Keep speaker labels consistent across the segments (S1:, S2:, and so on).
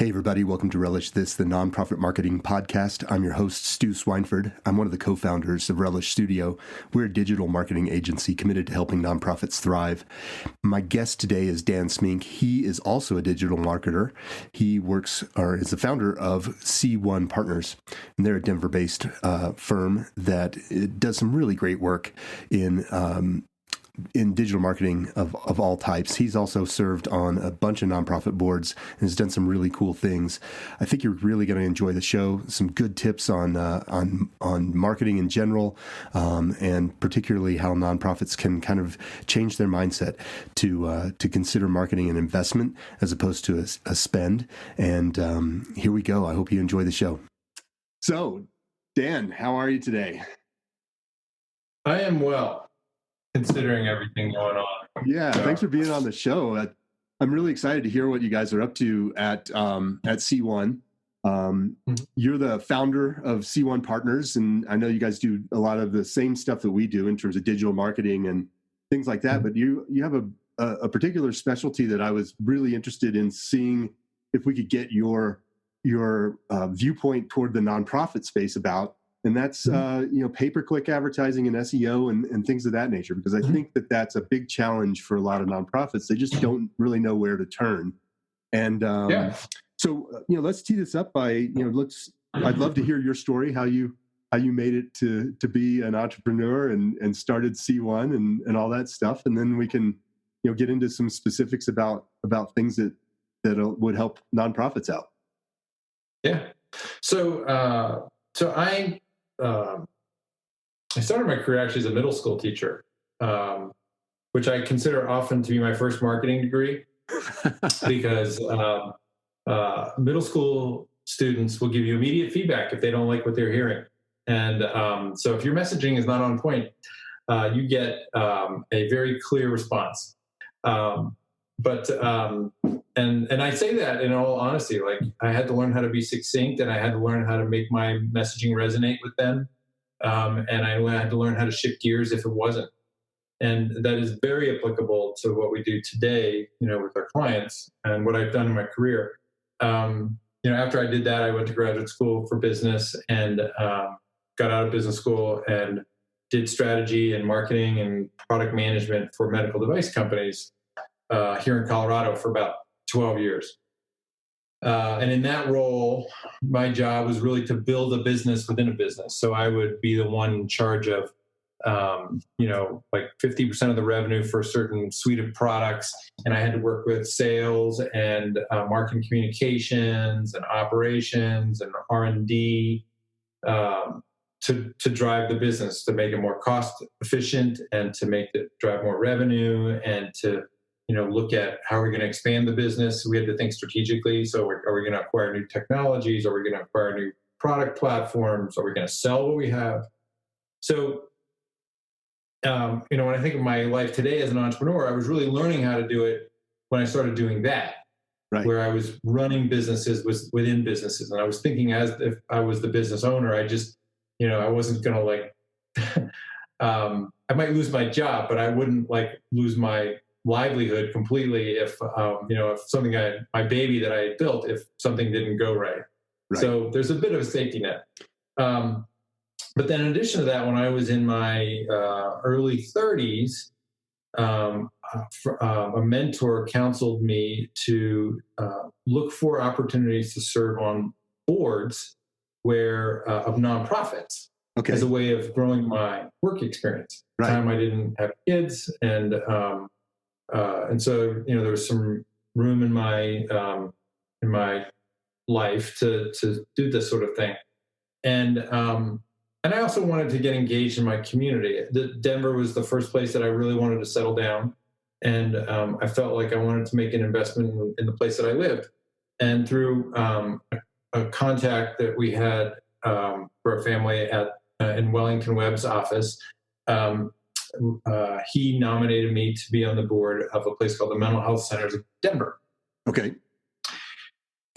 S1: Hey, everybody. Welcome to Relish This, the nonprofit marketing podcast. I'm your host, Stu Swineford. I'm one of the co-founders of Relish Studio. We're a digital marketing agency committed to helping nonprofits thrive. My guest today is Dan Smink. He is also a digital marketer. He works or is the founder of C1-Partners, and they're a Denver-based firm that does some really great work in digital marketing of all types. He's also served on a bunch of nonprofit boards and has done some really cool things. I think you're really going to enjoy the show. Some good tips on marketing in general, and particularly how nonprofits can kind of change their mindset to consider marketing an investment as opposed to a spend. And here we go. I hope you enjoy the show. So, Dan, how are you today?
S2: I am well, considering everything going on.
S1: Yeah, thanks for being on the show. I'm really excited to hear what you guys are up to at C1. You're the founder of C1-Partners, and I know you guys do a lot of the same stuff that we do in terms of digital marketing and things like that. But you have a particular specialty that I was really interested in seeing if we could get your viewpoint toward the nonprofit space about. And that's, pay-per-click advertising and SEO and things of that nature, because I think that that's a big challenge for a lot of nonprofits. They just don't really know where to turn. And so, let's tee this up by, I'd love to hear your story, how you made it to be an entrepreneur and started C1 and all that stuff. And then we can, get into some specifics about things that would help nonprofits out.
S2: Yeah. So I started my career actually as a middle school teacher, which I consider often to be my first marketing degree, because middle school students will give you immediate feedback if they don't like what they're hearing. And so if your messaging is not on point, you get a very clear response. And I say that in all honesty, like I had to learn how to be succinct, and I had to learn how to make my messaging resonate with them. And I had to learn how to shift gears if it wasn't. And that is very applicable to what we do today, with our clients and what I've done in my career. After I did that, I went to graduate school for business and got out of business school and did strategy and marketing and product management for medical device companies here in Colorado for about 12 years. And in that role, my job was really to build a business within a business. So I would be the one in charge of, like 50% of the revenue for a certain suite of products. And I had to work with sales and marketing communications and operations and R&D to drive the business, to make it more cost efficient and to make it drive more revenue and to look at how we're going to expand the business. We had to think strategically. So are we going to acquire new technologies? Are we going to acquire new product platforms? Are we going to sell what we have? So, when I think of my life today as an entrepreneur, I was really learning how to do it when I started doing that, right, where I was running businesses within businesses. And I was thinking as if I was the business owner. I just, I wasn't going to I might lose my job, but I wouldn't lose my livelihood completely if something my baby that I had built, if something didn't go right. So there's a bit of a safety net. But then in addition to that, when I was in my early 30s, a mentor counseled me to look for opportunities to serve on boards of nonprofits as a way of growing my work experience. At the time I didn't have kids, and so there was some room in my life to do this sort of thing, and I also wanted to get engaged in my community. Denver was the first place that I really wanted to settle down, and I felt like I wanted to make an investment in the place that I lived. And through a contact that we had for a family in Wellington Webb's office, he nominated me to be on the board of a place called the Mental Health Centers of Denver.
S1: Okay.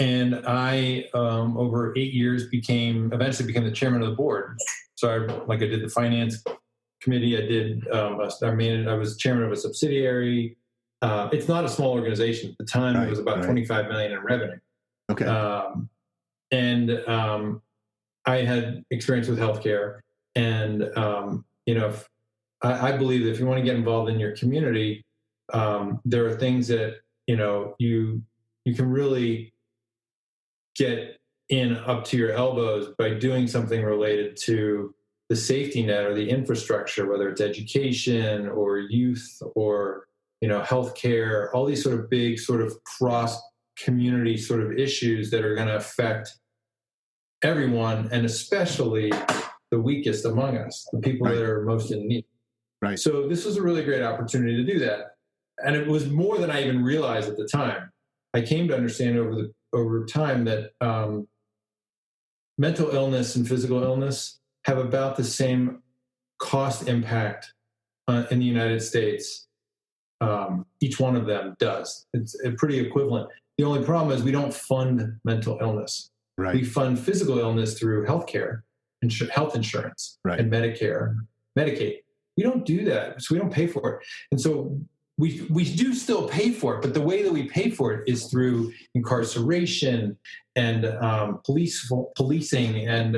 S2: And I, over 8 years, eventually became the chairman of the board. So I did the finance committee. I was chairman of a subsidiary. It's not a small organization. At the time, it was about $25 million in revenue.
S1: Okay.
S2: I had experience with healthcare, and I believe that if you want to get involved in your community, there are things that you can really get in up to your elbows by doing something related to the safety net or the infrastructure, whether it's education or youth or healthcare, all these sort of big sort of cross community sort of issues that are going to affect everyone, and especially the weakest among us, the people that are most in need.
S1: Right.
S2: So this was a really great opportunity to do that. And it was more than I even realized at the time. I came to understand over time that mental illness and physical illness have about the same cost impact in the United States. Each one of them does. It's pretty equivalent. The only problem is we don't fund mental illness.
S1: Right.
S2: We fund physical illness through healthcare, health insurance, and Medicare, Medicaid. We don't do that, so we don't pay for it. And so we do still pay for it, but the way that we pay for it is through incarceration and policing and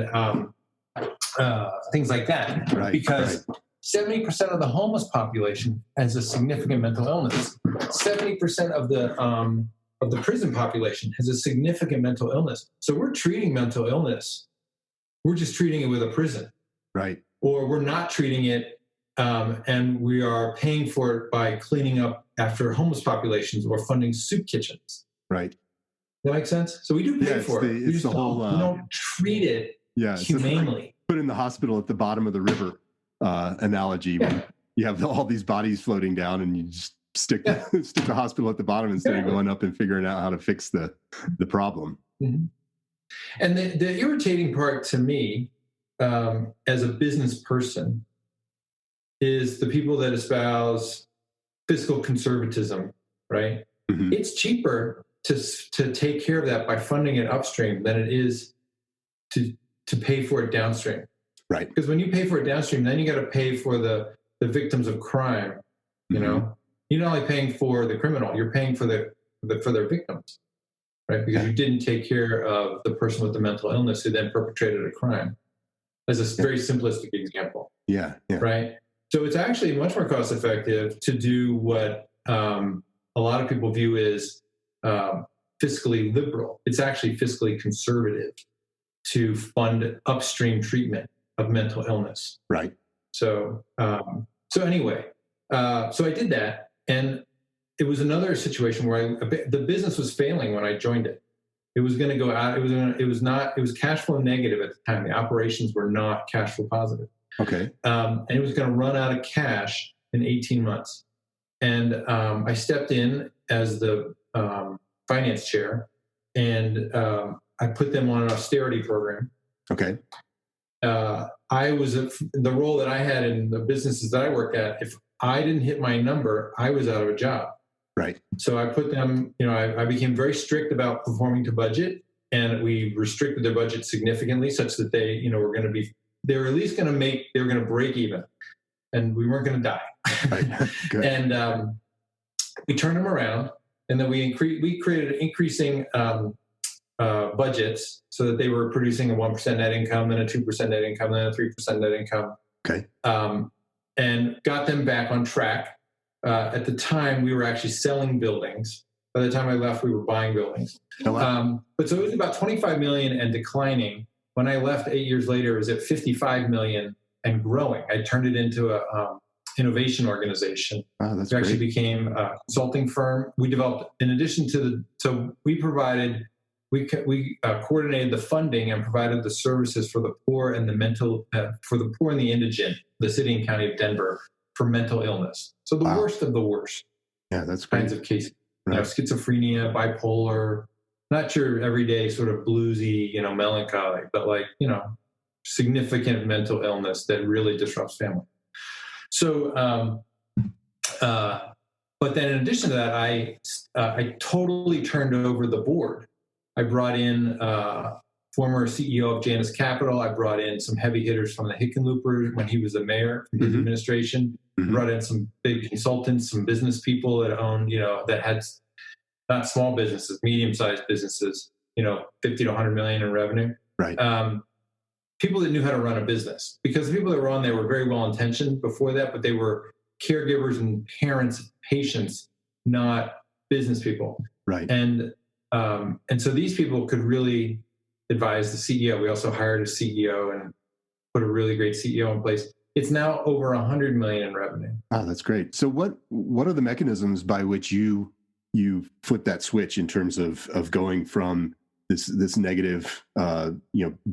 S2: things like that.
S1: Right.
S2: Because 70% of the homeless population has a significant mental illness. 70% of the prison population has a significant mental illness. So we're treating mental illness. We're just treating it with a prison.
S1: Right.
S2: Or we're not treating it, and we are paying for it by cleaning up after homeless populations or funding soup kitchens.
S1: Right.
S2: That makes sense? So we do pay for it. We don't treat it humanely.
S1: Like put in the hospital at the bottom of the river analogy. When you have all these bodies floating down and you just stick the hospital at the bottom instead of going up and figuring out how to fix the problem.
S2: Mm-hmm. And the irritating part to me as a business person is the people that espouse fiscal conservatism, right? Mm-hmm. It's cheaper to take care of that by funding it upstream than it is to pay for it downstream.
S1: Right.
S2: Because when you pay for it downstream, then you got to pay for the victims of crime. You know, you're not only paying for the criminal, you're paying for their victims, right? Because you didn't take care of the person with the mental illness who then perpetrated a crime. As a very simplistic example.
S1: Yeah.
S2: Right. So it's actually much more cost effective to do what a lot of people view as fiscally liberal. It's actually fiscally conservative to fund upstream treatment of mental illness.
S1: Right.
S2: So anyway, so I did that, and it was another situation where the business was failing when I joined it. It was going to go out. It was cash flow negative at the time. The operations were not cash flow positive.
S1: Okay.
S2: And it was going to run out of cash in 18 months. And I stepped in as the finance chair, and I put them on an austerity program.
S1: Okay.
S2: I was the role that I had in the businesses that I worked at. If I didn't hit my number, I was out of a job.
S1: Right.
S2: So I put them, I became very strict about performing to budget, and we restricted their budget significantly such that they were going to be, they were at least going to break even, and we weren't going to die.
S1: Right. Good.
S2: And we turned them around, and then we created increasing budgets so that they were producing a 1% net income, then a 2% net income, then a 3% net income.
S1: Okay.
S2: And got them back on track. At the time, we were actually selling buildings. By the time I left, we were buying buildings.
S1: Oh, wow.
S2: But so it was about 25 million and declining. When I left 8 years later, it was at 55 million and growing. I turned it into a innovation organization.
S1: Wow, that's
S2: we actually
S1: great.
S2: became a consulting firm. We developed, in addition to we coordinated the funding and provided the services for the poor and the poor and the indigent, the city and county of Denver, for mental illness. So the worst of the worst.
S1: Yeah, that's great.
S2: Kinds of cases.
S1: Right.
S2: Schizophrenia, bipolar, not your everyday sort of bluesy, melancholy, but significant mental illness that really disrupts family. So, but then in addition to that, I totally turned over the board. I brought in former CEO of Janus Capital. I brought in some heavy hitters from the Hickenlooper when he was the mayor, from his administration. Mm-hmm. Brought in some big consultants, some business people that owned, that had not small businesses, medium-sized businesses. 50 to 100 million in revenue.
S1: Right.
S2: People that knew how to run a business, because the people that were on there were very well intentioned before that, but they were caregivers and parents, patients, not business people.
S1: Right.
S2: And so these people could really advise the CEO. We also hired a CEO and put a really great CEO in place. It's now over 100 million in revenue.
S1: Oh, that's great. So what are the mechanisms by which you flip that switch in terms of going from this negative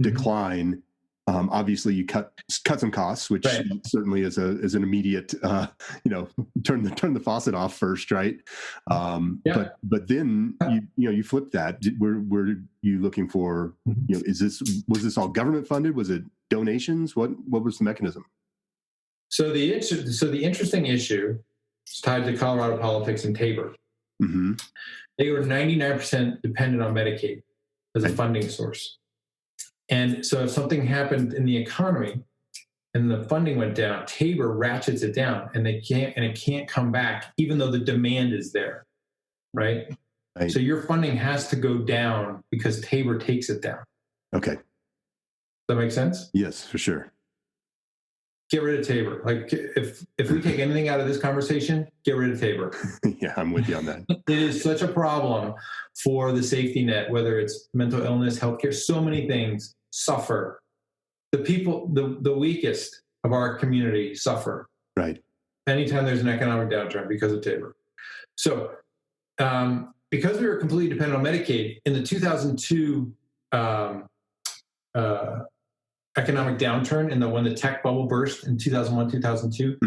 S1: decline? Obviously you cut some costs, which
S2: right.
S1: certainly is an immediate turn the faucet off first, right? But then you flip that. Were you looking for, was this all government funded? Was it donations? What was the mechanism?
S2: So the interesting issue is tied to Colorado politics and Tabor.
S1: Mm-hmm.
S2: They were 99% dependent on Medicaid as a funding source. And so if something happened in the economy and the funding went down, Tabor ratchets it down, and it can't come back, even though the demand is there, right? So your funding has to go down because Tabor takes it down.
S1: Okay.
S2: Does that make sense?
S1: Yes, for sure.
S2: Get rid of Tabor. Like if we take anything out of this conversation, get rid of Tabor.
S1: Yeah, I'm with you on that.
S2: It is such a problem for the safety net, whether it's mental illness, healthcare, so many things suffer. The people, the weakest of our community suffer.
S1: Right. Anytime
S2: there's an economic downturn because of Tabor. So because we were completely dependent on Medicaid, in the 2002 economic downturn, and when the tech bubble burst in 2001, 2002,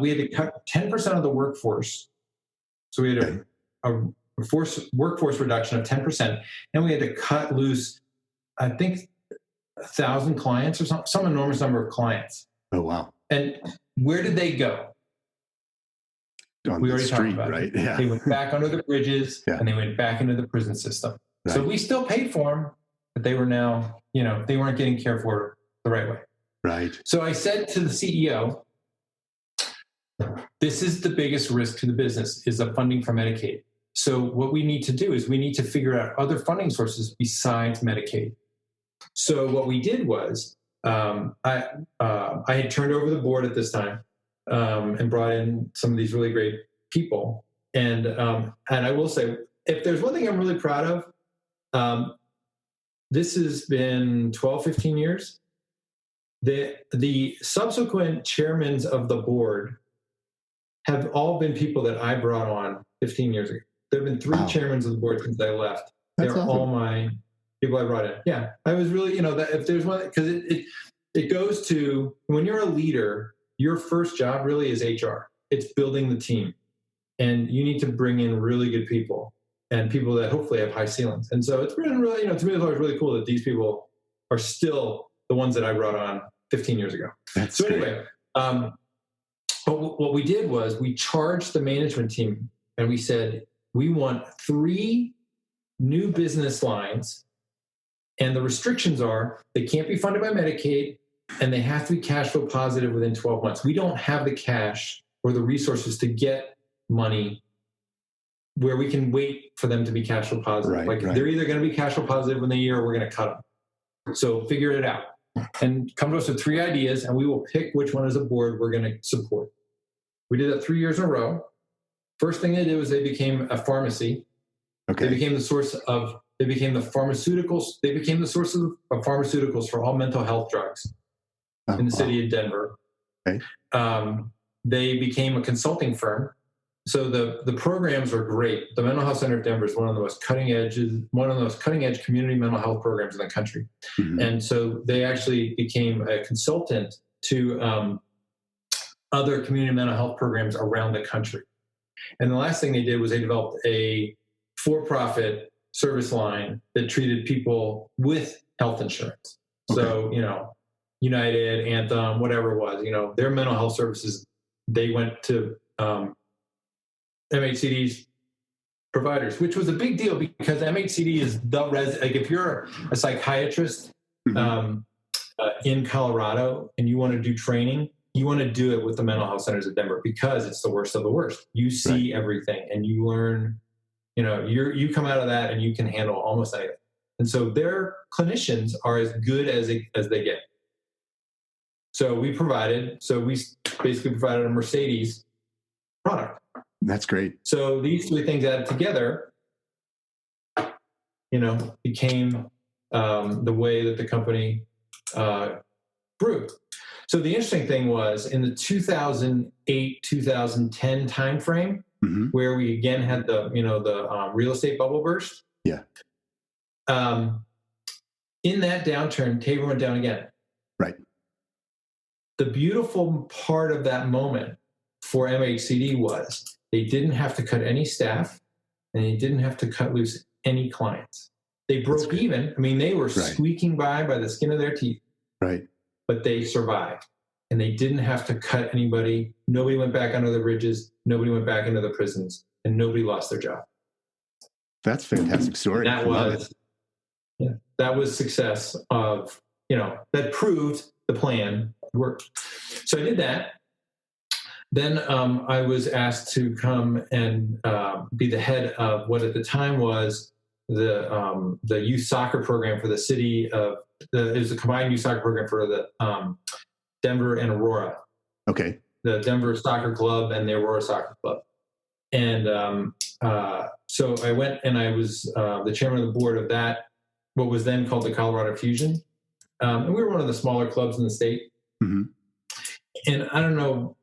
S2: we had to cut 10% of the workforce. So we had a workforce reduction of 10%, and we had to cut loose, I think, 1,000 clients or some enormous number of clients.
S1: Oh, wow.
S2: And where did they go?
S1: On we already street, talked about
S2: right? Yeah. They went back under the bridges, and they went back into the prison system. Right. So we still paid for them, but they were now, they weren't getting cared for the right way.
S1: Right.
S2: So I said to the CEO, this is the biggest risk to the business, is the funding for Medicaid. So what we need to do is we need to figure out other funding sources besides Medicaid. So what we did was I had turned over the board at this time and brought in some of these really great people. And I will say, if there's one thing I'm really proud of, this has been 12, 15 years. The subsequent chairmen of the board have all been people that I brought on 15 years ago. There have been 3 chairmen of the board since I left. They're awesome. All my people I brought in. Yeah, I was really, that if there's one, because it goes to, when you're a leader, your first job really is HR. It's building the team. And you need to bring in really good people and people that hopefully have high ceilings. And so it's been really, to me, it's always really cool that these people are still the ones that I brought on 15 years ago.
S1: That's
S2: so
S1: great.
S2: Anyway, but what we did was we charged the management team and we said, we want 3 new business lines. And the restrictions are they can't be funded by Medicaid and they have to be cash flow positive within 12 months. We don't have the cash or the resources to get money where we can wait for them to be cash flow positive. Right. They're either going to be cash flow positive in the year or we're going to cut them. So figure it out and come to us with 3 ideas and we will pick which one as a board we're going to support. We did that 3 years in a row. First thing they did was they became a pharmacy. Okay. They became the source of pharmaceuticals. They became the source of pharmaceuticals for all mental health drugs in the city of Denver.
S1: Okay.
S2: They became a consulting firm. So the programs are great. The Mental Health Center of Denver is one of the most cutting edge community mental health programs in the country. Mm-hmm. And so they actually became a consultant to other community mental health programs around the country. And the last thing they did was they developed a for-profit service line that treated people with health insurance. Okay. So, United, Anthem, whatever it was, their mental health services, they went to MHCD's providers, which was a big deal because MHCD is if you're a psychiatrist in Colorado and you want to do training, you want to do it with the mental health centers of Denver because it's the worst of the worst. You see everything and you learn, you come out of that and you can handle almost anything. And so their clinicians are as good as they get. So we basically provided a Mercedes product.
S1: That's great.
S2: So these three things added together, became the way that the company grew. So the interesting thing was in the 2008, 2010 timeframe, where we again had the real estate bubble burst.
S1: Yeah.
S2: In that downturn, Tabor went down again.
S1: Right.
S2: The beautiful part of that moment for MHCD was they didn't have to cut any staff and they didn't have to cut loose any clients. They broke even. I mean, they were squeaking by the skin of their teeth.
S1: Right.
S2: But they survived and they didn't have to cut anybody. Nobody went back under the bridges. Nobody went back into the prisons and nobody lost their job.
S1: That's a fantastic story.
S2: That was success of, that proved the plan worked. So I did that. Then I was asked to come and be the head of what at the time was the youth soccer program for the city of, it was a combined youth soccer program for the Denver and Aurora.
S1: Okay.
S2: The Denver Soccer Club and the Aurora Soccer Club. And so I went and I was the chairman of the board of that, what was then called the Colorado Fusion. And we were one of the smaller clubs in the state. Mm-hmm. And I don't know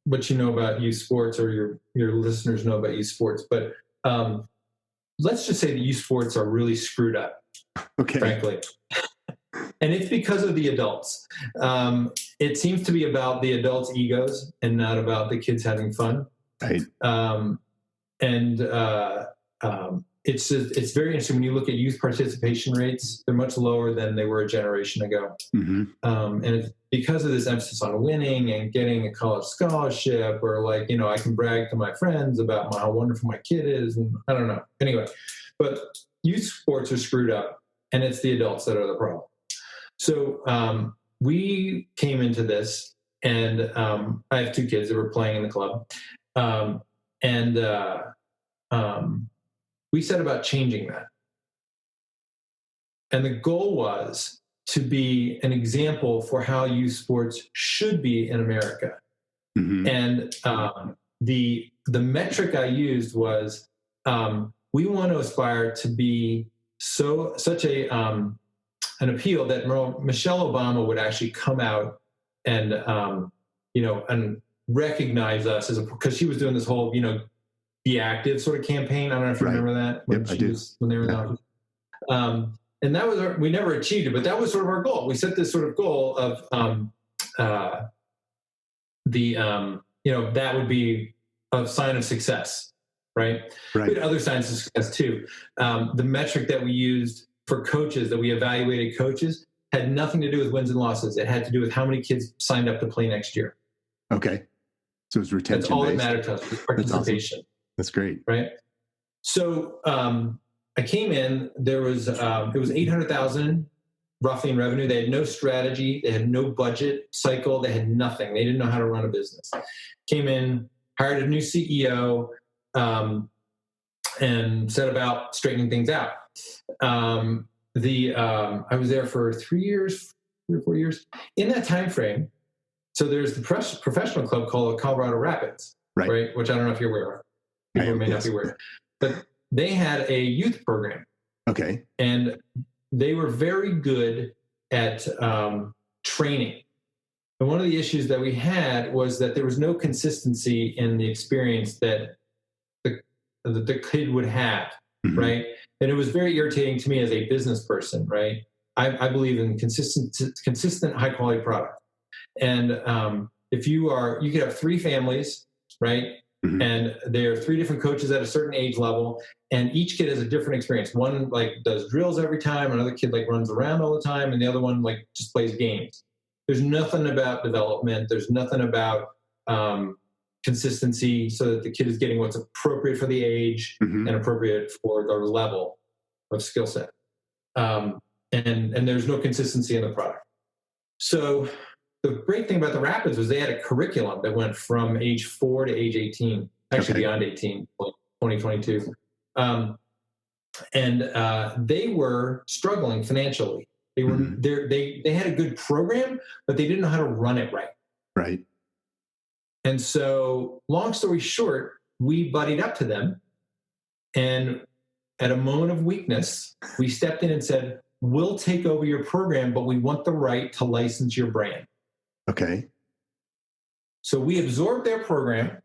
S2: what you know about youth sports or your listeners know about youth sports, but let's just say that youth sports are really screwed up, frankly. And it's because of the adults. It seems to be about the adults' egos and not about the kids having fun.
S1: Right.
S2: It's very interesting when you look at youth participation rates. They're much lower than they were a generation ago. Mm-hmm. And it's because of this emphasis on winning and getting a college scholarship, or I can brag to my friends about how wonderful my kid is, and I don't know. Anyway, but youth sports are screwed up, and it's the adults that are the problem. So we came into this, and I have two kids that were playing in the club, we set about changing that. And the goal was to be an example for how youth sports should be in America. Mm-hmm. And the metric I used was we want to aspire to be such an appeal that Michelle Obama would actually come out and and recognize us because she was doing this whole Be Active sort of campaign. I don't know if you remember that when they were in the office. And that was we never achieved it, but that was sort of our goal. We set this sort of goal of that would be a sign of success, right? We had other signs of success too. The metric that we used for coaches, that we evaluated coaches, had nothing to do with wins and losses. It had to do with how many kids signed up to play next year.
S1: Okay. So it's retention.
S2: That's all
S1: based.
S2: that mattered to us, was participation.
S1: That's great.
S2: Right. So I came in, it was 800,000 roughly in revenue. They had no strategy. They had no budget cycle. They had nothing. They didn't know how to run a business. Came in, hired a new CEO, and set about straightening things out. I was there for 3 or 4 years. In that time frame, so there's the professional club called Colorado Rapids, right? Which I don't know if you're aware of. People may not be aware. But they had a youth program. Okay. And they were very good at training. And one of the issues that we had was that there was no consistency in the experience that the kid would have, mm-hmm. right? And it was very irritating to me as a business person, right? I believe in consistent high quality product. And if you could have 3 families, right? Mm-hmm. And there are 3 different coaches at a certain age level, and each kid has a different experience. One does drills every time, another kid runs around all the time, and the other one just plays games. There's nothing about development. There's nothing about consistency, so that the kid is getting what's appropriate for the age, mm-hmm. and appropriate for the level of skill set. And there's no consistency in the product. So the great thing about the Rapids was they had a curriculum that went from age 4 to age 18, actually beyond 18, 2022. they were struggling financially. They were they had a good program, but they didn't know how to run it right.
S1: Right.
S2: And so, long story short, we buddied up to them, and at a moment of weakness, we stepped in and said, "We'll take over your program, but we want the right to license your brand."
S1: Okay.
S2: So we absorbed their program.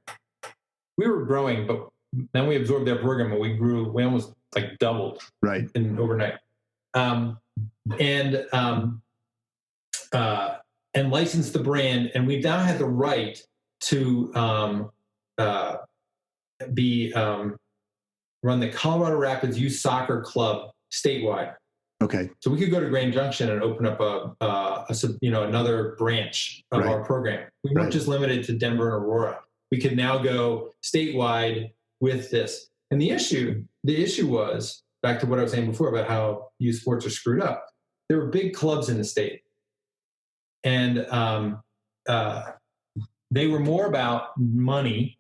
S2: We were growing, but then we absorbed their program, and we grew. We almost like doubled,
S1: right,
S2: in overnight. And licensed the brand, and we've now had the right to run the Colorado Rapids Youth Soccer Club statewide.
S1: Okay.
S2: So we could go to Grand Junction and open up another branch of our program. We weren't just limited to Denver and Aurora. We could now go statewide with this. And the issue was, back to what I was saying before about how youth sports are screwed up. There were big clubs in the state, and they were more about money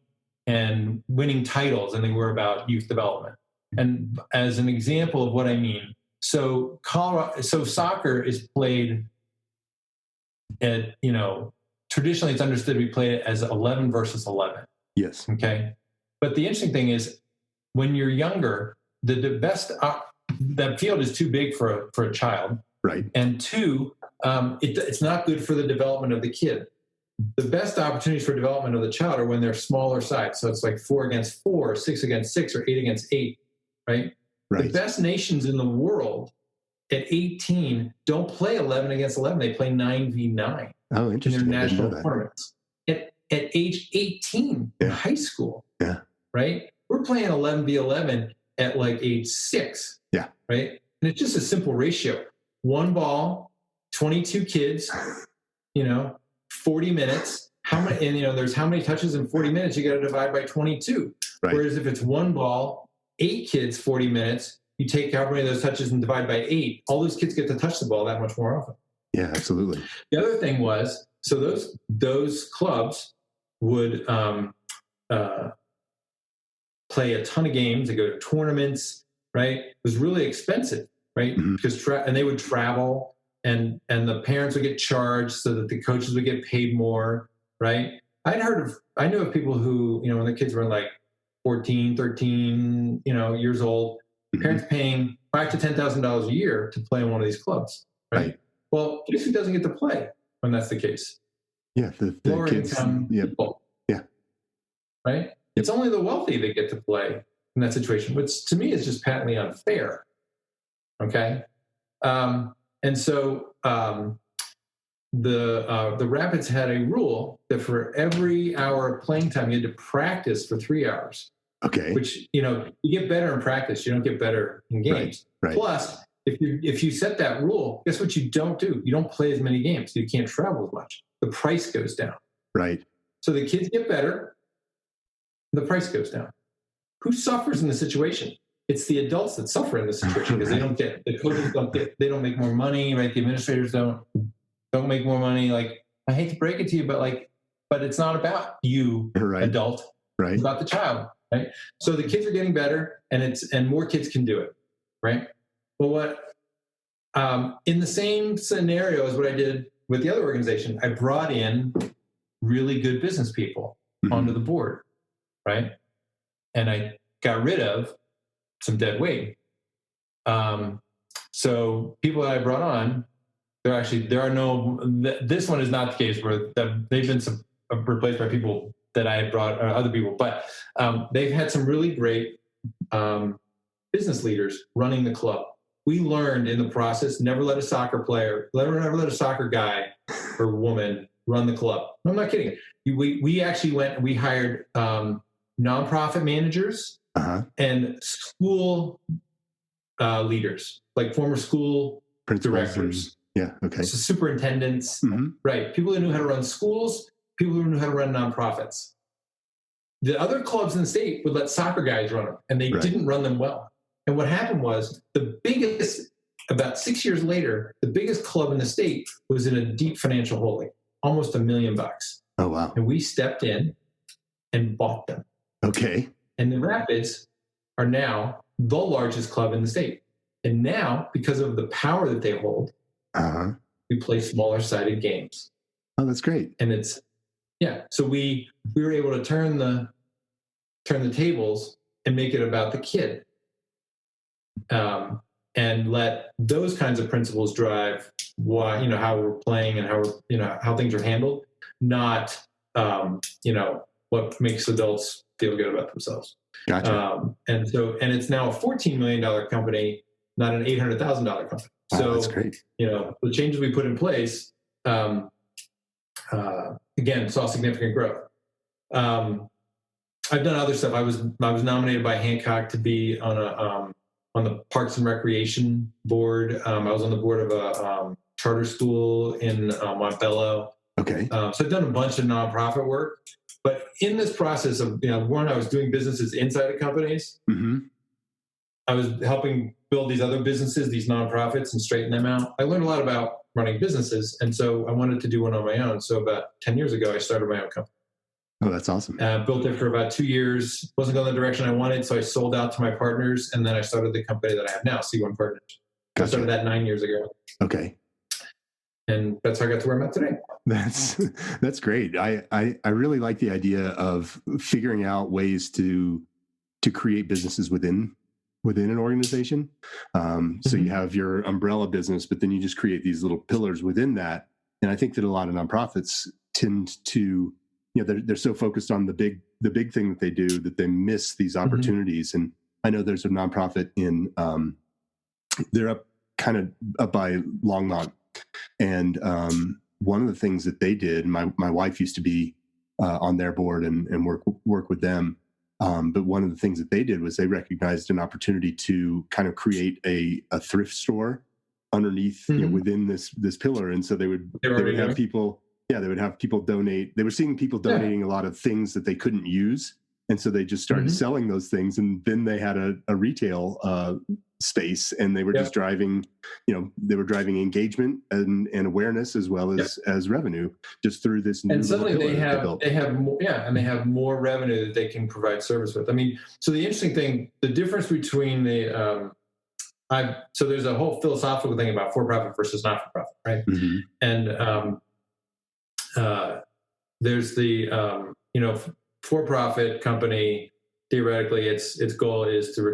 S2: and winning titles than they were about youth development. And as an example of what I mean, so soccer is played at, traditionally it's understood to be played as 11 versus 11.
S1: Yes.
S2: Okay. But the interesting thing is, when you're younger, the best, that field is too big for a child.
S1: Right.
S2: And two, it's not good for the development of the kid. The best opportunities for development of the child are when they're smaller sides. So it's like 4 against 4, 6 against 6, or 8 against 8, right? Right. The best nations in the world at 18 don't play 11 against 11. They play 9v9
S1: in
S2: their national tournaments. At age 18 in high school, right? We're playing 11v11 at like age 6, right? And it's just a simple ratio. 1 ball, 22 kids, 40 minutes. How many? And there's how many touches in 40 minutes? You got to divide by 22. Right. Whereas if it's 1 ball, 8 kids, 40 minutes, you take how many of those touches and divide by 8. All those kids get to touch the ball that much more often.
S1: Yeah, absolutely.
S2: The other thing was, so those clubs would play a ton of games. They go to tournaments, right? It was really expensive, right? Mm-hmm. Because and they would travel, and the parents would get charged so that the coaches would get paid more, right? I knew of people who, when the kids were like 14, 13, years old, parents paying $5,000 to $10,000 a year to play in one of these clubs, right? Well, guess who doesn't get to play when that's the case?
S1: Yeah, the
S2: lower
S1: kids,
S2: income people. Yeah. Right? Yep. It's only the wealthy that get to play in that situation, which to me is just patently unfair. Okay? And so the Rapids had a rule that for every hour of playing time, you had to practice for 3 hours.
S1: Okay.
S2: Which, you get better in practice. You don't get better in games. Right. Plus, if you set that rule, guess what you don't do? You don't play as many games. You can't travel as much. The price goes down. Right. So the kids get better. The price goes down. Who suffers in the situation? It's the adults that suffer in this situation because the coaches they don't make more money, right? The administrators don't make more money. Like, I hate to break it to you, but it's not about you, adult. Right. It's about the child, right? So the kids are getting better, and more kids can do it, right? Well, in the same scenario as what I did with the other organization, I brought in really good business people onto the board, right? And I got rid of some dead weight. So people that I brought on, this one is not the case where they've been replaced by people that I had brought, other people, but they've had some really great business leaders running the club. We learned in the process, never let a soccer guy or woman run the club. I'm not kidding. We actually we hired nonprofit managers and school leaders, like former school directors. So superintendents, right? People who knew how to run schools, people who knew how to run nonprofits. The other clubs in the state would let soccer guys run them, and they didn't run them well. And what happened was about 6 years later, the biggest club in the state was in a deep financial holding, almost $1 million.
S1: Oh, wow.
S2: And we stepped in and bought them.
S1: Okay.
S2: And the Rapids are now the largest club in the state. And now, because of the power that they hold, we play smaller sided games.
S1: Oh, that's great.
S2: And it's, yeah. So we were able to turn the tables and make it about the kid. And let those kinds of principles drive why, how we're playing and how we're, how things are handled, not, what makes adults feel good about themselves.
S1: Gotcha.
S2: And it's now a $14 million company, not an $800,000 company. So
S1: that's great.
S2: The changes we put in place, again, saw significant growth. I've done other stuff. I was nominated by Hancock to be on the Parks and Recreation board. I was on the board of a charter school in Montbello.
S1: Okay.
S2: So I've done a bunch of nonprofit work. But in this process of, one, I was doing businesses inside of companies.
S1: Mm-hmm.
S2: I was helping build these other businesses, these nonprofits, and straighten them out. I learned a lot about running businesses, and so I wanted to do one on my own. So about 10 years ago, I started my own company.
S1: Oh, that's awesome.
S2: Built it for about 2 years. Wasn't going the direction I wanted, so I sold out to my partners, and then I started the company that I have now, C1-Partners.
S1: Gotcha.
S2: I started that 9 years ago.
S1: Okay.
S2: And that's how I got to where I'm at today.
S1: That's great. I really like the idea of figuring out ways to create businesses within an organization. So you have your umbrella business, but then you just create these little pillars within that. And I think that a lot of nonprofits tend to, they're so focused on the big thing that they do that they miss these opportunities. Mm-hmm. And I know there's a nonprofit in, they're kind of up by Longmont. And one of the things that they did, my wife used to be on their board and work with them. But one of the things that they did was they recognized an opportunity to kind of create a thrift store underneath,
S2: mm-hmm.
S1: Within this pillar. And so they would have people, they would have people donate. They were seeing people donating a lot of things that they couldn't use. And so they just started mm-hmm. selling those things. And then they had a retail space, and they were just driving, they were driving engagement and awareness as well as revenue just through this new.
S2: And suddenly they have more revenue that they can provide service with. I mean, so the interesting thing, the difference between so there's a whole philosophical thing about for-profit versus not-for-profit, right? Mm-hmm. And there's the for-profit company. Theoretically, its goal is to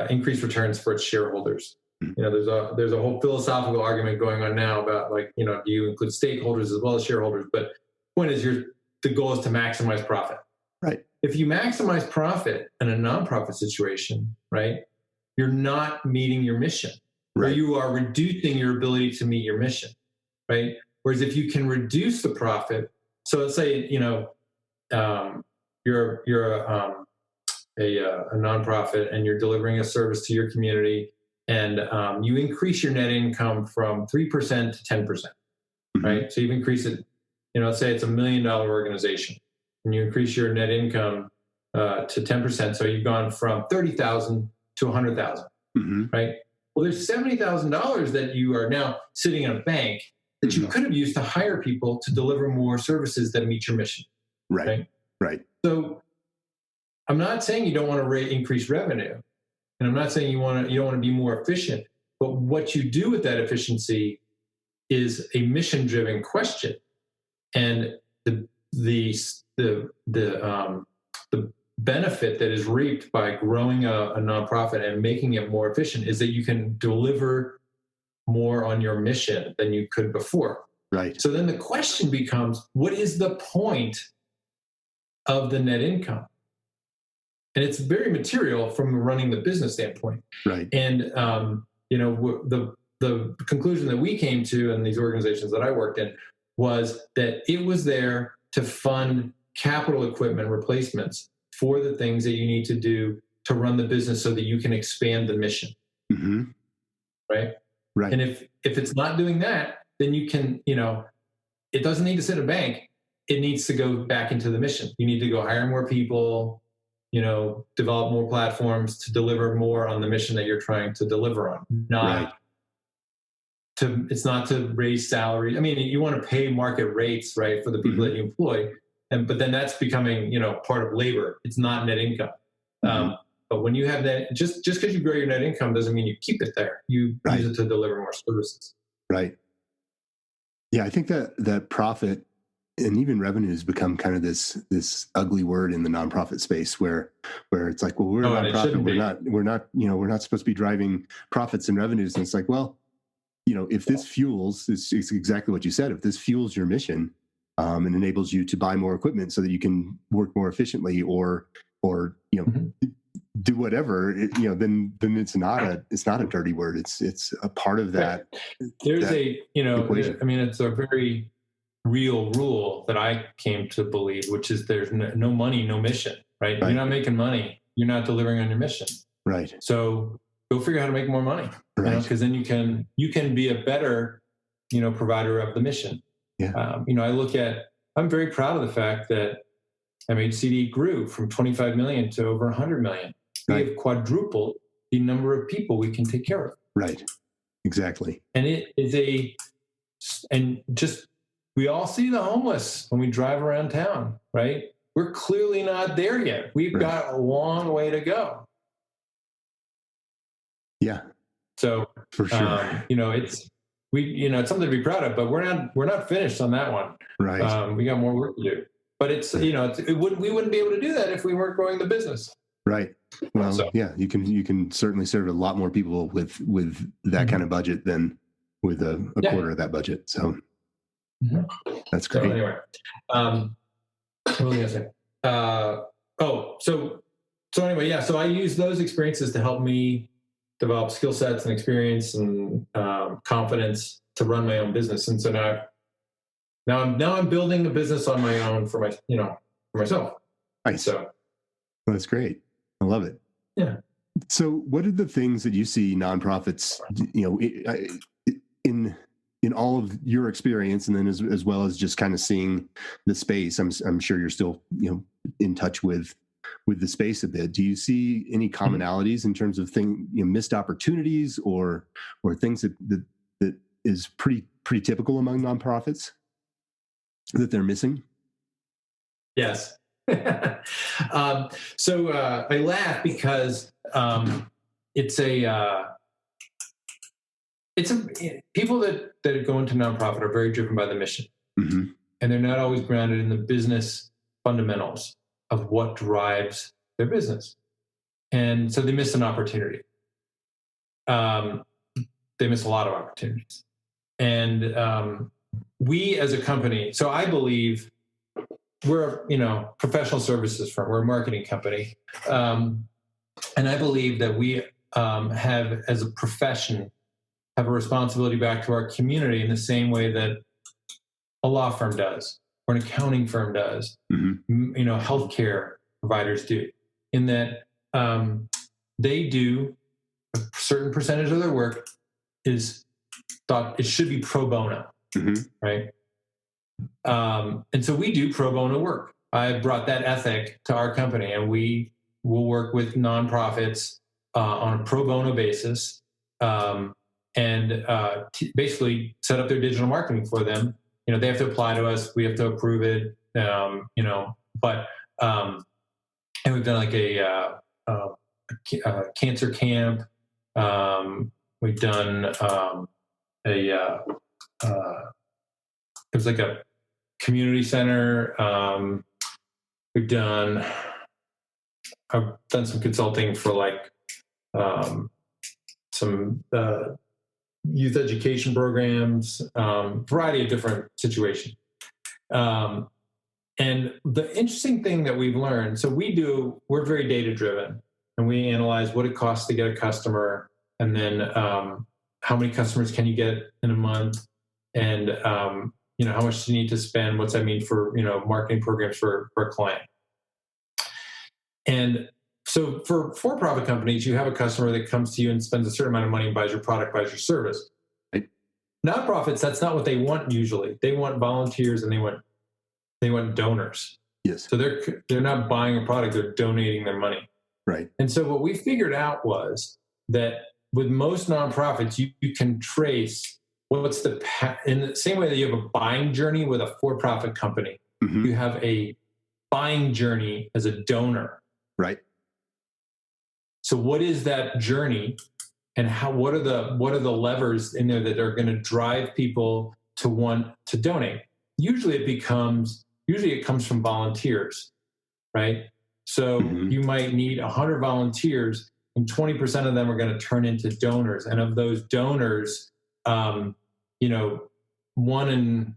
S2: increase returns for its shareholders. There's a whole philosophical argument going on now about do you include stakeholders as well as shareholders? But the point is the goal is to maximize profit.
S1: Right.
S2: If you maximize profit in a nonprofit situation, right, you're not meeting your mission. Right. Or you are reducing your ability to meet your mission. Right. Whereas if you can reduce the profit, so let's say you're a nonprofit and you're delivering a service to your community, and you increase your net income from 3% to 10%, mm-hmm. right? So you've increased it, let's say it's $1 million organization, and you increase your net income to 10%. So you've gone from 30,000 to 100,000, mm-hmm. right? Well, there's $70,000 that you are now sitting in a bank that you mm-hmm. could have used to hire people to deliver more services that meet your mission.
S1: Right. Right.
S2: So I'm not saying you don't want to increase revenue, and I'm not saying you don't want to be more efficient. But what you do with that efficiency is a mission-driven question, and the benefit that is reaped by growing a nonprofit and making it more efficient is that you can deliver more on your mission than you could before.
S1: Right.
S2: So then the question becomes, what is the point of the net income? And it's very material from running the business standpoint.
S1: Right.
S2: And, the conclusion that we came to in these organizations that I worked in was that it was there to fund capital equipment replacements for the things that you need to do to run the business so that you can expand the mission. Mm-hmm. Right.
S1: Right.
S2: And if it's not doing that, then you can, it doesn't need to sit in a bank. It needs to go back into the mission. You need to go hire more people, develop more platforms to deliver more on the mission that you're trying to deliver on. It's not to raise salary. I mean, you want to pay market rates, right, for the people mm-hmm. that you employ, but then that's becoming, part of labor. It's not net income. Mm-hmm. But when you have that, just because you grow your net income doesn't mean you keep it there. You use it to deliver more services.
S1: Right. Yeah, I think that profit and even revenues become kind of this ugly word in the nonprofit space where it's like, well, we're a nonprofit, we're not supposed to be driving profits and revenues. And it's like, well, if this fuels, it's exactly what you said. If this fuels your mission and enables you to buy more equipment so that you can work more efficiently or do whatever, then it's not a dirty word. It's a part of that.
S2: There's
S1: equation.
S2: it's a very real rule that I came to believe, which is there's no money, no mission, right? If you're not making money, you're not delivering on your mission.
S1: Right.
S2: So go figure out how to make more money,
S1: right.
S2: Because then you can be a better, provider of the mission.
S1: Yeah.
S2: I'm very proud of the fact that MHCD grew from 25 million to over 100 million. We have quadrupled the number of people we can take care of.
S1: Right. Exactly.
S2: And it is we all see the homeless when we drive around town, right? We're clearly not there yet. We've got a long way to go.
S1: Yeah.
S2: So
S1: for sure,
S2: it's something to be proud of, but we're not finished on that one.
S1: Right.
S2: We got more work to do. But we wouldn't be able to do that if we weren't growing the business.
S1: Right. Well, you can certainly serve a lot more people with that kind of budget than with a quarter of that budget. So that's great.
S2: So anyway, what was I gonna say? So I use those experiences to help me develop skill sets and experience and confidence to run my own business. And so now I'm building a business on my own for myself.
S1: Nice.
S2: So
S1: that's great. I love it.
S2: Yeah.
S1: So what are the things that you see nonprofits, in all of your experience, and then as well as just kind of seeing the space? I'm sure you're still, in touch with the space a bit. Do you see any commonalities in terms of missed opportunities or things that is pretty typical among nonprofits that they're missing?
S2: Yes. So I laugh because people that go into nonprofit are very driven by the mission, and they're not always grounded in the business fundamentals of what drives their business, and so they miss an opportunity. They miss a lot of opportunities, and we as a company. So I believe we're a professional services firm. We're a marketing company, and I believe that we have, as a profession, have a responsibility back to our community in the same way that a law firm does, or an accounting firm does, healthcare providers do, in that they do a certain percentage of their work is thought it should be pro bono, right? And so we do pro bono work. I brought that ethic to our company, and we will work with nonprofits on a pro bono basis, and basically set up their digital marketing for them. They have to apply to us. We have to approve it. And we've done like a cancer camp. We've done it was like a community center. I've done some consulting for like some youth education programs, variety of different situations. And the interesting thing that we've learned, so we're very data driven, and we analyze what it costs to get a customer, and then how many customers can you get in a month, and how much do you need to spend, what's that mean for marketing programs for a client. And so for-profit companies, you have a customer that comes to you and spends a certain amount of money and buys your product, buys your service.
S1: Right.
S2: Nonprofits, that's not what they want usually. They want volunteers, and they want donors.
S1: Yes.
S2: So they're not buying a product, they're donating their money.
S1: Right.
S2: And so what we figured out was that with most nonprofits, you can trace what's in the same way that you have a buying journey with a for-profit company, you have a buying journey as a donor.
S1: Right.
S2: So what is that journey, and what are the levers in there that are going to drive people to want to donate? Usually it comes from volunteers, right? So you might need 100 volunteers, and 20% of them are going to turn into donors. And of those donors, 1 in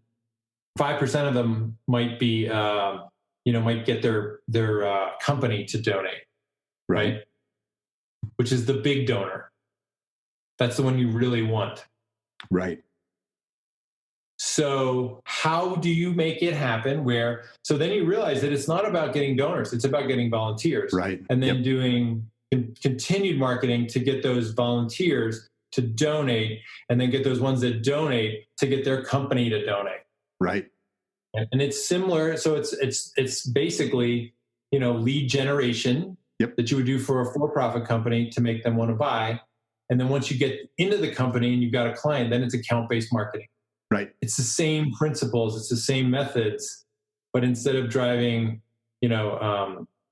S2: 5% of them might be, might get their company to donate, right? Which is the big donor. That's the one you really want.
S1: Right.
S2: So how do you make it happen so then you realize that it's not about getting donors, it's about getting volunteers.
S1: Right.
S2: And then doing continued marketing to get those volunteers to donate, and then get those ones that donate to get their company to donate.
S1: Right.
S2: And it's similar. So it's basically, lead generation that you would do for a for-profit company to make them want to buy. And then once you get into the company and you've got a client, then it's account-based marketing.
S1: Right.
S2: It's the same principles, it's the same methods, but instead of driving,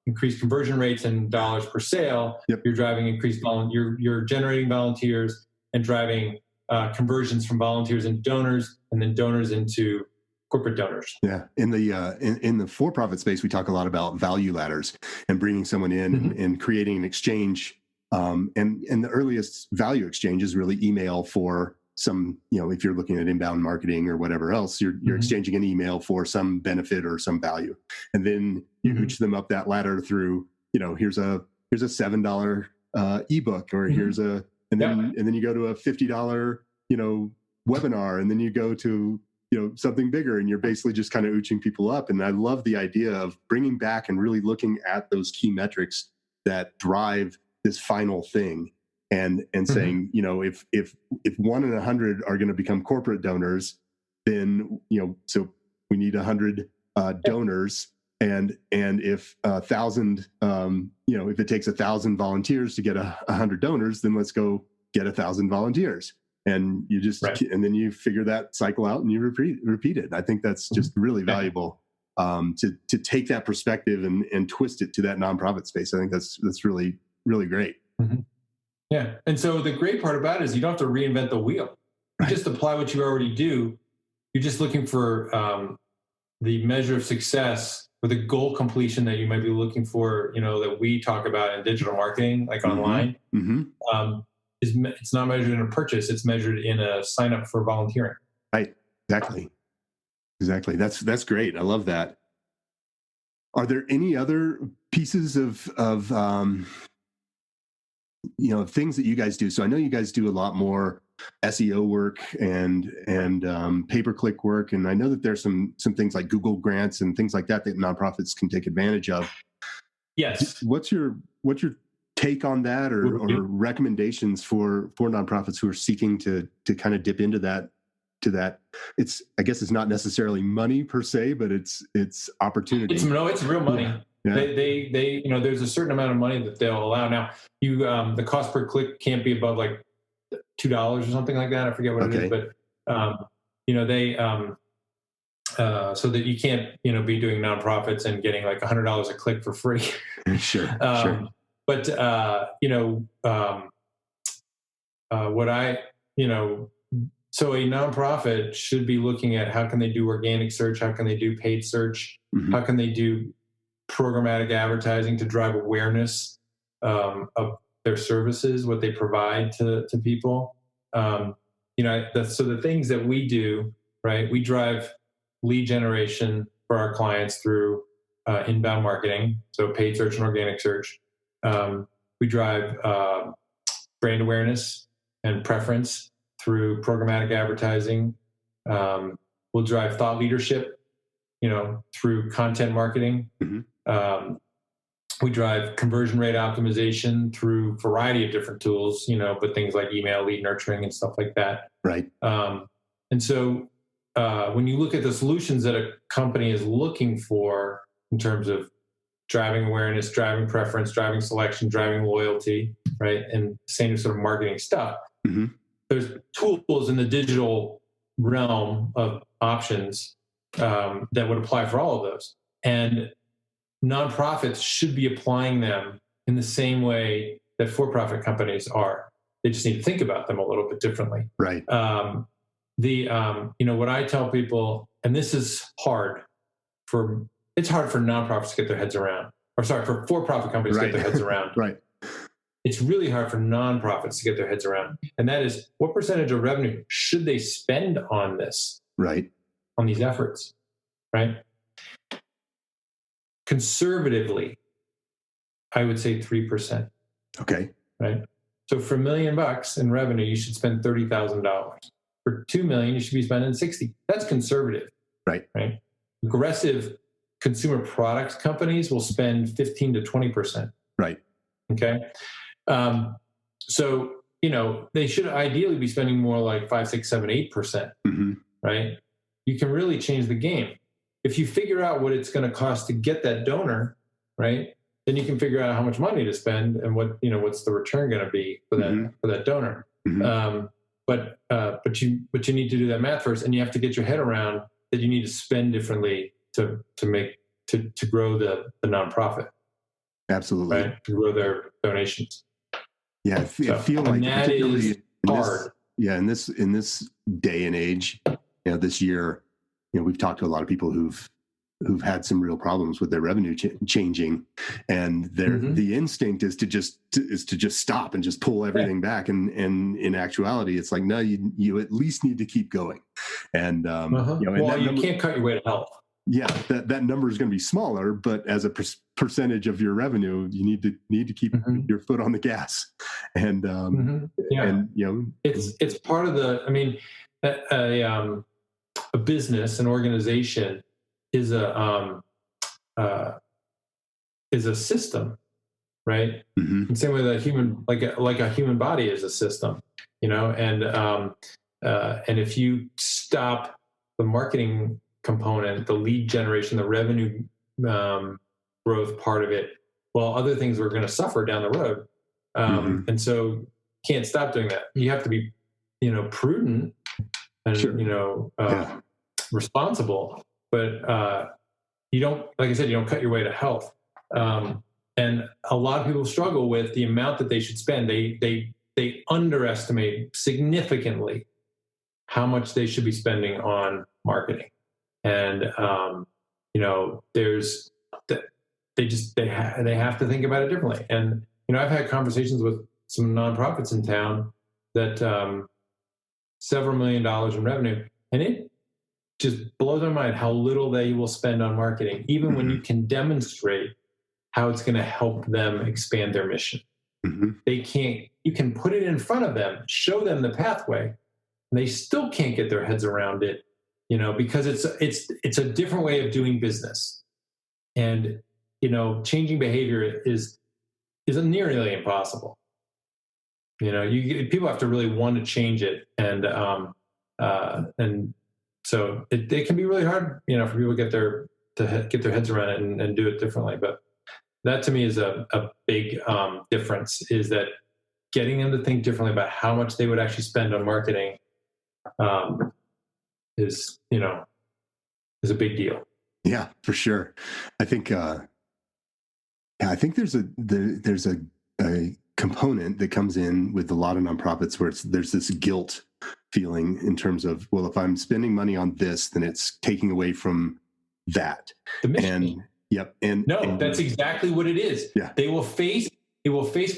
S2: increased conversion rates and dollars per sale, you're driving you're generating volunteers and driving conversions from volunteers into donors, and then donors into corporate donors.
S1: Yeah. In the for-profit space, we talk a lot about value ladders and bringing someone in and creating an exchange. And the earliest value exchange is really email for some, if you're looking at inbound marketing or whatever else, you're exchanging an email for some benefit or some value. And then you hooch them up that ladder through, here's a $7 ebook, or and then you go to a $50, webinar, and then you go to, something bigger, and you're basically just kind of ooching people up. And I love the idea of bringing back and really looking at those key metrics that drive this final thing. And saying, if 1 in 100 are going to become corporate donors, then, so we need 100 donors. And if 1,000, if it takes 1,000 volunteers to get 100 donors, then let's go get 1,000 volunteers. And you just, and then you figure that cycle out and you repeat it. I think that's just really valuable to take that perspective and twist it to that nonprofit space. I think that's really, really great.
S2: Yeah. And so the great part about it is you don't have to reinvent the wheel. You just apply what you already do. You're just looking for the measure of success or the goal completion that you might be looking for, that we talk about in digital marketing, like online. It's not measured in a purchase. It's measured in a sign up for volunteering.
S1: Right. Exactly. That's great. I love that. Are there any other pieces of things that you guys do? So I know you guys do a lot more SEO work and pay-per-click work, and I know that there's some things like Google grants and things like that nonprofits can take advantage of.
S2: Yes.
S1: What's your take on that, or recommendations for nonprofits who are seeking to kind of dip into that? I guess it's not necessarily money per se, but it's opportunity.
S2: It's real money. Yeah. They there's a certain amount of money that they'll allow. Now, the cost per click can't be above like $2 or something like that. I forget what it is, but they so that you can't be doing nonprofits and getting like $100 a click for free.
S1: Sure.
S2: But so a nonprofit should be looking at how can they do organic search, how can they do paid search, how can they do programmatic advertising to drive awareness of their services, what they provide to people. So the things that we do, right? We drive lead generation for our clients through inbound marketing, so paid search and organic search. We drive brand awareness and preference through programmatic advertising. We'll drive thought leadership, through content marketing. We drive conversion rate optimization through a variety of different tools, but things like email, lead nurturing, and stuff like that.
S1: Right.
S2: And so when you look at the solutions that a company is looking for in terms of driving awareness, driving preference, driving selection, driving loyalty, right, and same sort of marketing stuff, there's tools in the digital realm of options that would apply for all of those. And nonprofits should be applying them in the same way that for-profit companies are. They just need to think about them a little bit differently.
S1: Right.
S2: What I tell people, and this is hard it's hard for nonprofits to get their heads around, or sorry, for for-profit companies to get their heads around.
S1: Right.
S2: It's really hard for nonprofits to get their heads around. And that is, what percentage of revenue should they spend on this?
S1: Right.
S2: On these efforts, right? Conservatively, I would say 3%.
S1: Okay.
S2: Right. So for $1 million in revenue, you should spend $30,000. For $2 million, you should be spending 60. That's conservative.
S1: Right.
S2: Right. Aggressive consumer products companies will spend 15 to 20%.
S1: Right.
S2: Okay. So, they should ideally be spending more like 5, 6, 7, 8%.
S1: Mm-hmm.
S2: Right. You can really change the game. If you figure out what it's going to cost to get that donor, right, then you can figure out how much money to spend and what's the return going to be for that donor.
S1: Mm-hmm.
S2: But you need to do that math first, and you have to get your head around that you need to spend differently to grow the nonprofit.
S1: Absolutely.
S2: Right? To grow their donations.
S1: Yeah, I feel like
S2: that is hard.
S1: In this day and age, this year, we've talked to a lot of people who've had some real problems with their revenue changing, and the instinct is to just stop and just pull everything back. And in actuality, it's like, no, you at least need to keep going. And
S2: you can't cut your way to health.
S1: Yeah, that number is going to be smaller, but as a percentage of your revenue, you need to keep your foot on the gas. And
S2: it's part of the. I mean, a business, an organization is a system, right?
S1: Mm-hmm.
S2: The same way that a human body is a system, and if you stop the marketing component, the lead generation, the revenue growth part of it, well, other things are going to suffer down the road. And so you can't stop doing that. You have to be, prudent and,
S1: sure.
S2: responsible, but you don't, like I said, you don't cut your way to health. And a lot of people struggle with the amount that they should spend. They underestimate significantly how much they should be spending on marketing. And, they have to think about it differently. And, I've had conversations with some nonprofits in town that, several $1 million in revenue, and it just blows my mind how little they will spend on marketing, even when you can demonstrate how it's going to help them expand their mission.
S1: Mm-hmm.
S2: You can put it in front of them, show them the pathway, and they still can't get their heads around it, because it's a different way of doing business. And, changing behavior is nearly impossible. People have to really want to change it. And so it can be really hard, for people to get their heads around it and do it differently. But that to me is a big difference, is that getting them to think differently about how much they would actually spend on marketing is a big deal.
S1: Yeah, for sure. I think there's a component that comes in with a lot of nonprofits where there's this guilt feeling in terms of, well, if I'm spending money on this, then it's taking away from that.
S2: The mission. That's exactly what it is.
S1: Yeah.
S2: They will face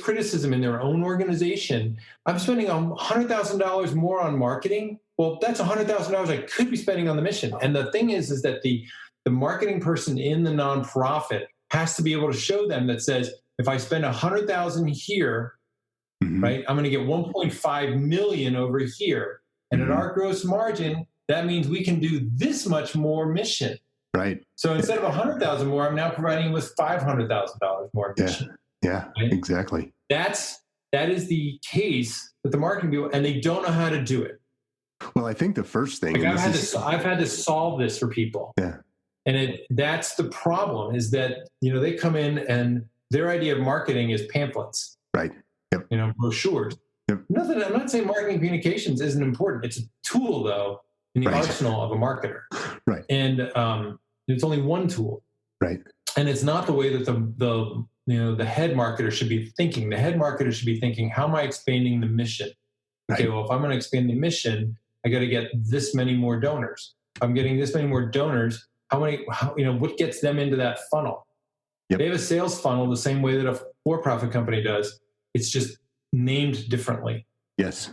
S2: criticism in their own organization. I'm spending $100,000 more on marketing. Well, that's $100,000 I could be spending on the mission. And the thing is that the marketing person in the nonprofit has to be able to show them that says, if I spend $100,000 here, right, I'm going to get 1.5 million over here. And at our gross margin, that means we can do this much more mission.
S1: Right.
S2: So instead of $100,000 more, I'm now providing with $500,000 more mission.
S1: Yeah,
S2: right?
S1: Exactly.
S2: That is the case with the marketing people, and they don't know how to do it.
S1: Well, I think the first thing,
S2: I've had to solve this for people.
S1: Yeah.
S2: And that's the problem, is that, they come in and their idea of marketing is pamphlets.
S1: Right. Yep.
S2: Brochures.
S1: Yep.
S2: I'm not saying marketing communications isn't important. It's a tool, though, in the arsenal of a marketer.
S1: Right.
S2: And it's only one tool.
S1: Right.
S2: And it's not the way that the the head marketer should be thinking. The head marketer should be thinking, how am I expanding the mission? Okay, well, if I'm going to expand the mission, I got to get this many more donors. If I'm getting this many more donors, what gets them into that funnel?
S1: Yep.
S2: They have a sales funnel the same way that a for-profit company does. It's just named differently.
S1: Yes.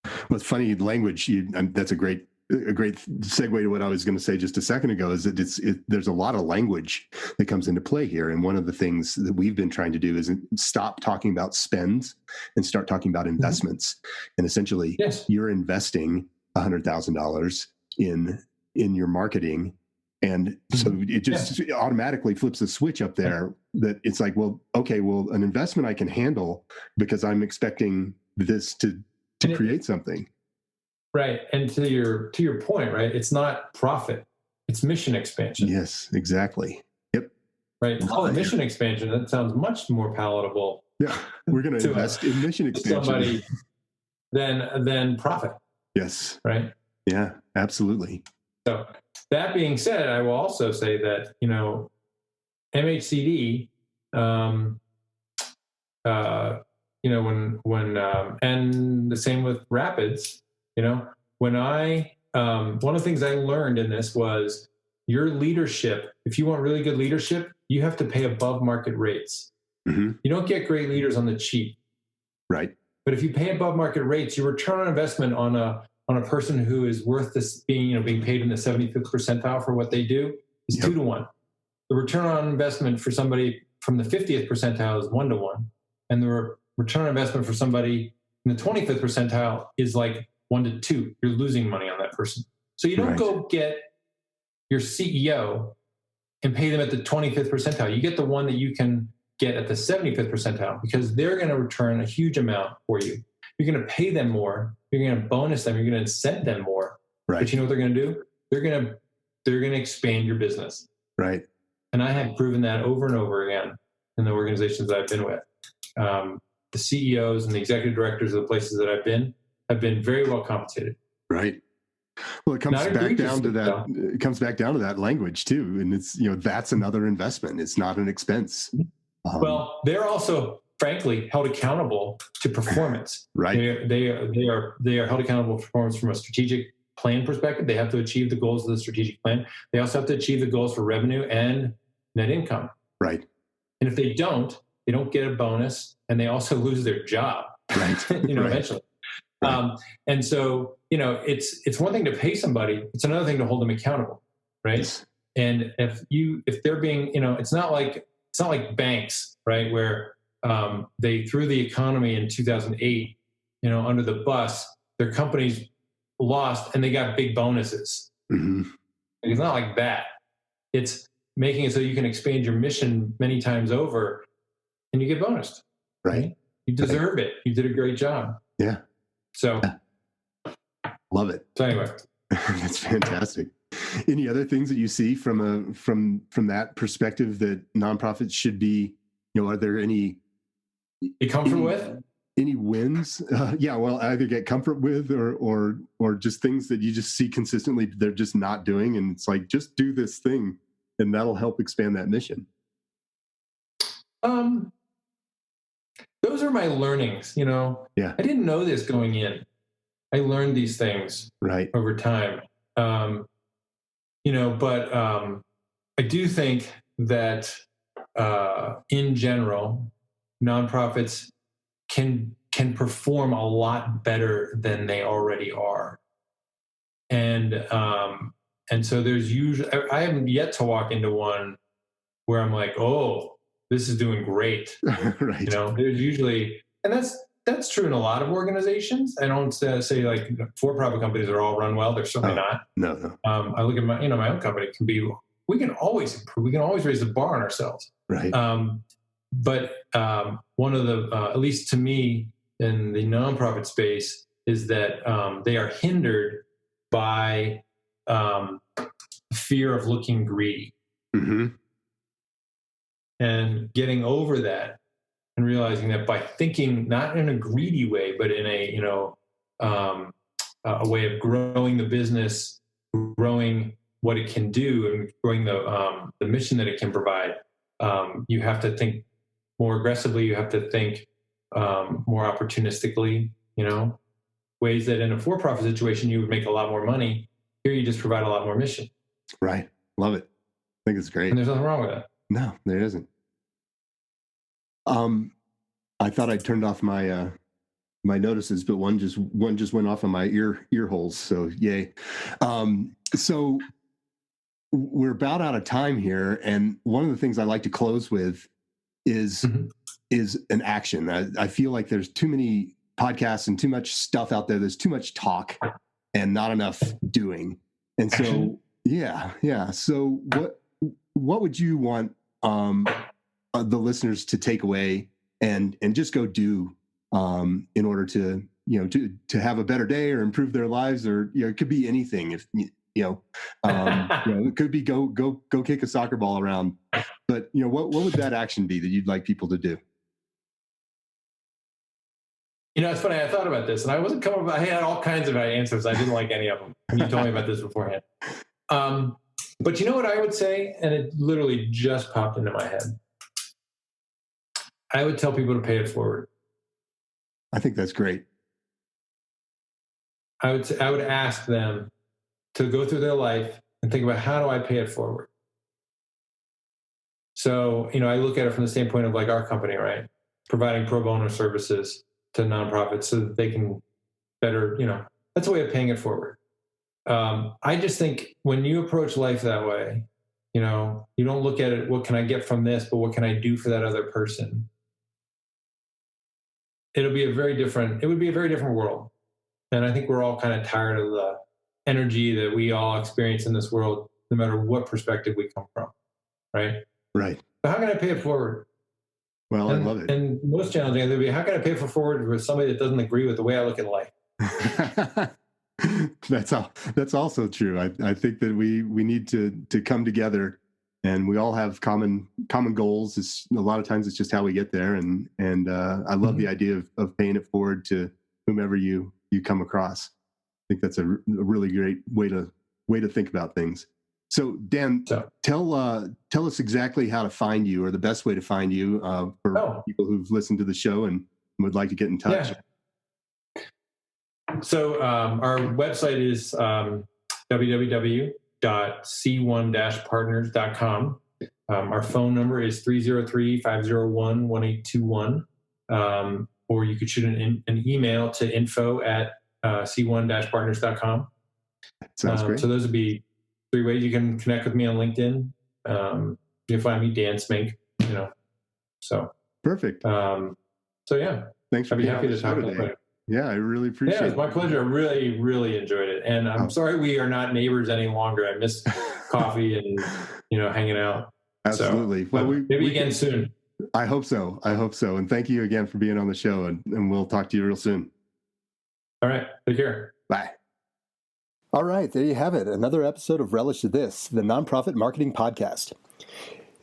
S1: Well, it's funny, language, that's a great segue to what I was going to say just a second ago, is that there's a lot of language that comes into play here. And one of the things that we've been trying to do is stop talking about spends and start talking about investments. And essentially, you're investing $100,000 in your marketing. And so it just automatically flips a switch up there that it's like, well, okay, an investment I can handle because I'm expecting this to create something.
S2: Right. And to your point, right, it's not profit, it's mission expansion.
S1: Yes, exactly. Yep.
S2: Right. Mission expansion, that sounds much more palatable.
S1: Yeah. We're going to invest in mission expansion. Somebody
S2: than profit.
S1: Yes.
S2: Right.
S1: Yeah, absolutely.
S2: So that being said, I will also say that, MHCD, and the same with Rapids, when one of the things I learned in this was your leadership. If you want really good leadership, you have to pay above market rates. Mm-hmm. You don't get great leaders on the cheap.
S1: Right.
S2: But if you pay above market rates, your return on investment on a person who is worth this being paid in the 75th percentile for what they do is 2 to 1. The return on investment for somebody from the 50th percentile is 1 to 1. And the return on investment for somebody in the 25th percentile is like 1 to 2. You're losing money on that person. So you don't go get your CEO and pay them at the 25th percentile. You get the one that you can get at the 75th percentile because they're going to return a huge amount for you. You're going to pay them more. You're going to bonus them. You're going to incent them more.
S1: Right.
S2: But you know what they're going to do? They're going to expand your business.
S1: Right.
S2: And I have proven that over and over again in the organizations that I've been with. The CEOs and the executive directors of the places that I've been have been very well compensated.
S1: Right. Well, it comes back down to that. It comes back down to that language too, and it's that's another investment. It's not an expense.
S2: Well, they're also, frankly, held accountable to performance.
S1: Right.
S2: They are held accountable to performance from a strategic plan perspective. They have to achieve the goals of the strategic plan. They also have to achieve the goals for revenue and net income.
S1: Right.
S2: And if they don't get a bonus, and they also lose their job.
S1: Right.
S2: Eventually. Right. And so, it's one thing to pay somebody, it's another thing to hold them accountable. Right. Yes. And if they're being, it's not like banks, right, where they threw the economy in 2008, under the bus, their companies lost and they got big bonuses. Mm-hmm. It's not like that. It's making it so you can expand your mission many times over and you get bonused.
S1: Right.
S2: You deserve it. You did a great job.
S1: Yeah.
S2: So
S1: love it.
S2: So anyway.
S1: That's fantastic. Any other things that you see from that perspective that nonprofits should be, are there any
S2: be comfortable with?
S1: Any wins? Well, either get comfort with or just things that you just see consistently they're just not doing, and it's like, just do this thing and that'll help expand that mission.
S2: Those are my learnings, Yeah. I didn't know this going in. I learned these things over time. But I do think that in general, nonprofits can perform a lot better than they already are. And so there's usually, I haven't yet to walk into one where I'm like, oh, this is doing great.
S1: Right.
S2: There's usually, and that's true in a lot of organizations. I don't say like for-profit companies are all run well. They're certainly not.
S1: No.
S2: I look at my own company. We can always improve. We can always raise the bar on ourselves.
S1: Right.
S2: But one of the, at least to me in the nonprofit space, is that they are hindered by fear of looking greedy. Mm-hmm. And getting over that and realizing that by thinking not in a greedy way, but in a way of growing the business, growing what it can do, and growing the mission that it can provide, you have to think more aggressively. You have to think more opportunistically, ways that in a for-profit situation, you would make a lot more money. Here, you just provide a lot more mission.
S1: Right. Love it. I think it's great.
S2: And there's nothing wrong with that.
S1: No, there isn't. I thought I turned off my my notices, but one just went off on my ear holes. So yay. So we're about out of time here, and one of the things I like to close with is an action. I feel like there's too many podcasts and too much stuff out there. There's too much talk and not enough doing. And so yeah. So what would you want the listeners to take away and just go do in order to have a better day or improve their lives, or it could be anything. If it could be go kick a soccer ball around, but what would that action be that you'd like people to do?
S2: It's funny. I thought about this, and I wasn't coming. I had all kinds of answers. I didn't like any of them. You told me about this beforehand. But you know what I would say, and it literally just popped into my head. I would tell people to pay it forward.
S1: I think that's great.
S2: I would ask them to go through their life and think about, how do I pay it forward? So, I look at it from the standpoint of like our company, right? Providing pro bono services to nonprofits so that they can better, that's a way of paying it forward. I just think when you approach life that way, you don't look at it, what can I get from this, but what can I do for that other person? It would be a very different world. And I think we're all kind of tired of the energy that we all experience in this world, no matter what perspective we come from. Right.
S1: Right.
S2: But how can I pay it forward?
S1: Well, I love it.
S2: And most challenging would be, how can I pay it forward with somebody that doesn't agree with the way I look at life?
S1: That's also true. I think that we need to come together, and we all have common goals. A lot of times it's just how we get there. And I love the idea of paying it forward to whomever you come across. I think that's a really great way to think about things. So Dan, tell us exactly how to find you, or the best way to find you for people who've listened to the show and would like to get in touch.
S2: Yeah. So our website is www.c1-partners.com. Our phone number is 303-501-1821. Or you could shoot an email to info@c1-partners.com.
S1: Sounds great.
S2: So those would be 3 ways you can connect with me on LinkedIn. You'll find me, Dan Smink, So
S1: perfect.
S2: So yeah.
S1: Thanks for
S2: being
S1: happy to talk today. Yeah, I really appreciate it.
S2: Yeah, it was my pleasure. I really, really enjoyed it. And I'm sorry we are not neighbors any longer. I miss coffee and, hanging out.
S1: Absolutely.
S2: So, well, maybe again soon.
S1: I hope so. And thank you again for being on the show, and we'll talk to you real soon.
S2: All right. Take care.
S1: Bye. All right. There you have it. Another episode of Relish This, the nonprofit marketing podcast.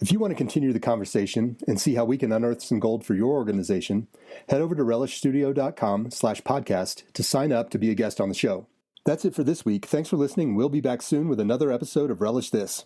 S1: If you want to continue the conversation and see how we can unearth some gold for your organization, head over to relishstudio.com/podcast to sign up to be a guest on the show. That's it for this week. Thanks for listening. We'll be back soon with another episode of Relish This.